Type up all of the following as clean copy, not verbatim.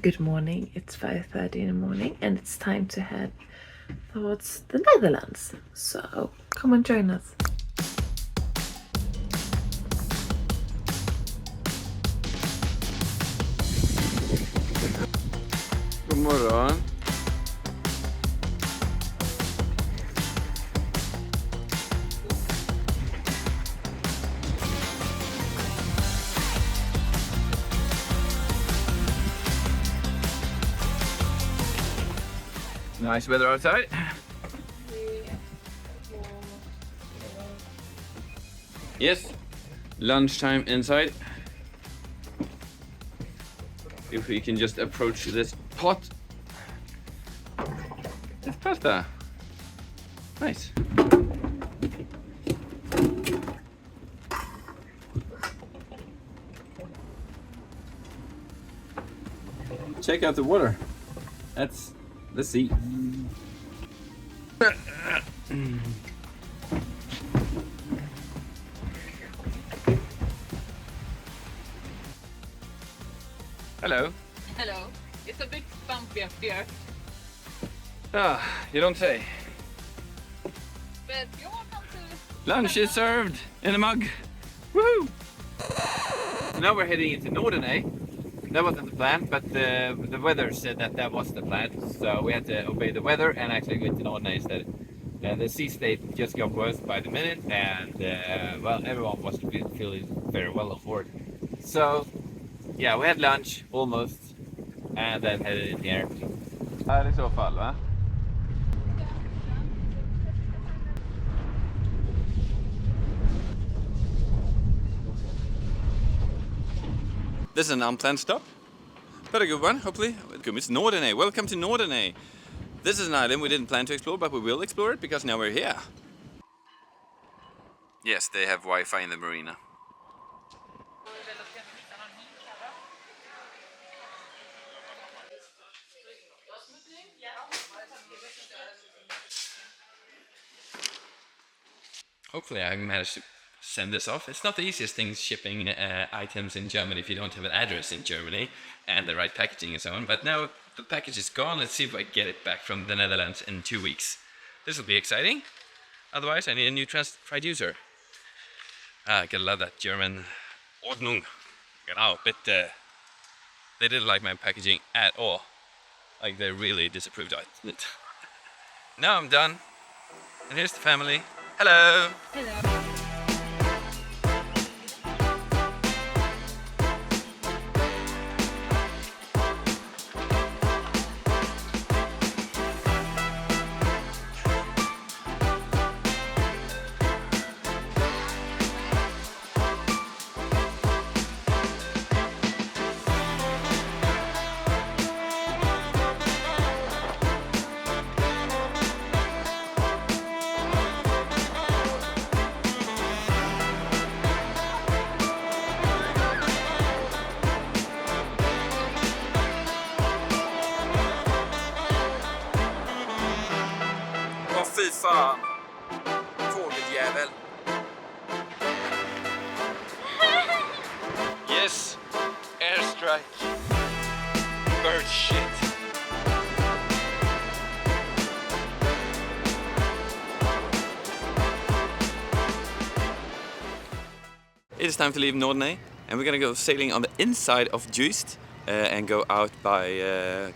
Good morning, it's 5:30 in the morning and it's time to head towards the Netherlands. So come and join us. God morgon. Nice weather outside. Yes, lunchtime inside. If we can just approach this pot. It's pasta. Nice. Check out the water. That's the sea. Hello. Hello. It's a bit bumpy up here. Ah, you don't say. But you're welcome to... Lunch is served in a mug. Woohoo! So now we're heading into Nordeney. That wasn't the plan, but the weather said that was the plan. So we had to obey the weather and actually go to Nordeney instead. The sea state just got worse by the minute, and well, everyone was feeling very well on board. So yeah, we had lunch almost, and then headed in here. Här I så fall, va? This is an unplanned stop, but a good one, hopefully. It's Nordeney. Welcome to Nordeney. This is an island we didn't plan to explore, but we will explore it because now we're here. Yes, they have Wi-Fi in the marina. Hopefully I managed to send this off. It's not the easiest thing shipping items in Germany if you don't have an address in Germany and the right packaging and so on. But now the package is gone. Let's see if I get it back from the Netherlands in 2 weeks. This will be exciting. Otherwise I need a new transducer. I gotta love that German Ordnung. Genau, but they didn't like my packaging at all. Like they really disapproved of it. Now I'm done. And here's the family. Hello! Hello. Fy fan! Fågeljävel! Yes! Airstrike! Bird shit! It is time to leave Nordeney, and we're gonna go sailing on the inside of Juist and go out by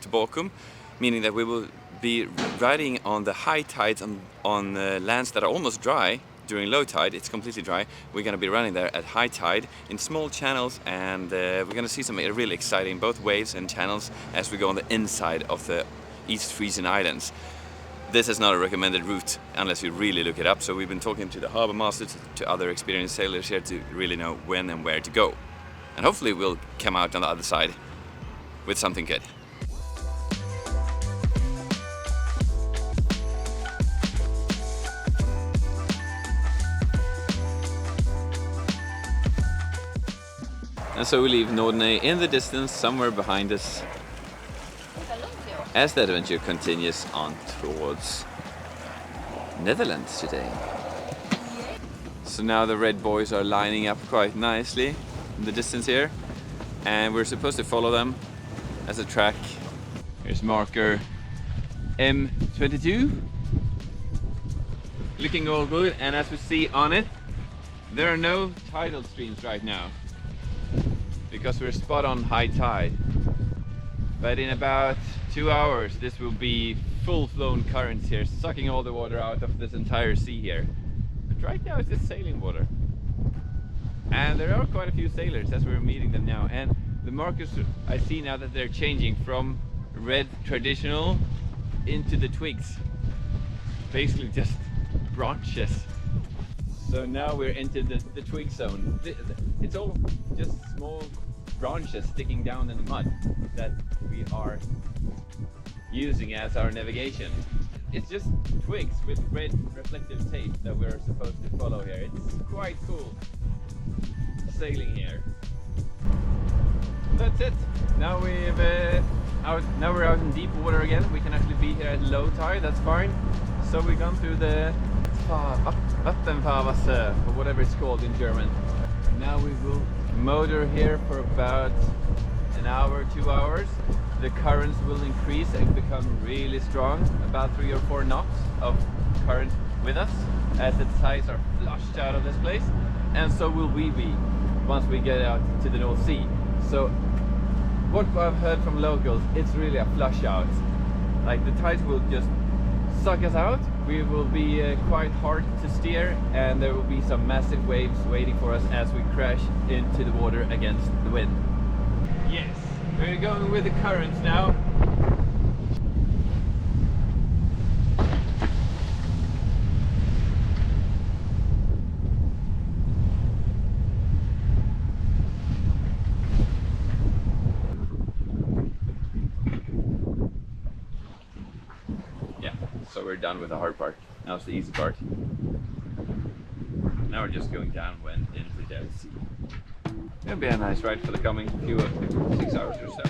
to Borkum, meaning that we will be riding on the high tides on lands that are almost dry. During low tide it's completely dry. We're going to be running there at high tide in small channels, and we're going to see some really exciting both waves and channels as we go on the inside of the East Frisian Islands. This is not a recommended route unless you really look it up, so we've been talking to the harbour masters, to other experienced sailors here to really know when and where to go. And hopefully we'll come out on the other side with something good. And so we leave Nordeney in the distance, somewhere behind us, as the adventure continues on towards Netherlands today. So now the red boys are lining up quite nicely in the distance here, and we're supposed to follow them as a track. Here's marker M22. Looking all good, and as we see on it, there are no tidal streams right now because we're spot on high tide. But in about 2 hours this will be full-flown currents here, sucking all the water out of this entire sea here. But right now it's just sailing water. And there are quite a few sailors as we're meeting them now, and the markers I see now that they're changing from red traditional into the twigs. Basically just branches. So now we're into the twig zone. It's all just small branches sticking down in the mud that we are using as our navigation. It's just twigs with red reflective tape that we're supposed to follow here. It's quite cool sailing here. That's it. Now we're out in deep water again. We can actually be here at low tide. That's fine. So we've gone through the Vattenfahrwasser, or whatever it's called in German. Now we will motor here for about an hour, 2 hours. The currents will increase and become really strong, about 3 or 4 knots of current with us as the tides are flushed out of this place, and so will we be once we get out to the North Sea. So what I've heard from locals, it's really a flush out. Like the tides will just suck us out. We will be quite hard to steer, and there will be some massive waves waiting for us as we crash into the water against the wind. Yes, we're going with the currents now. So we're done with the hard part. Now it's the easy part. Now we're just going downwind into the Delfzijl. It'll be a nice ride for the coming 6 hours or so.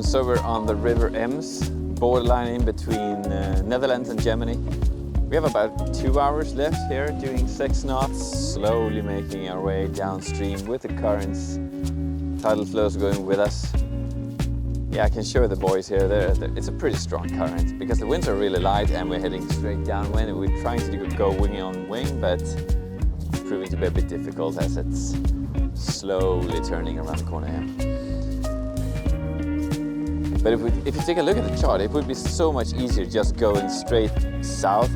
So we're on the River Ems, borderline in between Netherlands and Germany. We have about 2 hours left here, doing 6 knots, slowly making our way downstream with the currents. Tidal flows going with us. Yeah, I can show the boys here. It's a pretty strong current because the winds are really light and we're heading straight downwind. We're trying to go wing on wing, but it's proving to be a bit difficult as it's slowly turning around the corner here. But if you take a look at the chart, it would be so much easier just going straight south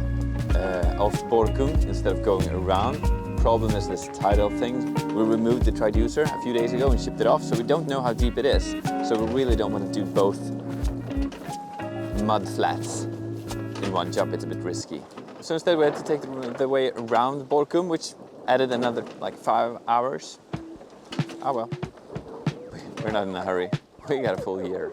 of Borkum instead of going around. Problem is this tidal thing. We removed the traducer a few days ago and shipped it off, so we don't know how deep it is. So we really don't want to do both mud flats in one jump. It's a bit risky. So instead we had to take the way around Borkum, which added another like 5 hours. Oh well, we're not in a hurry. We got a full year.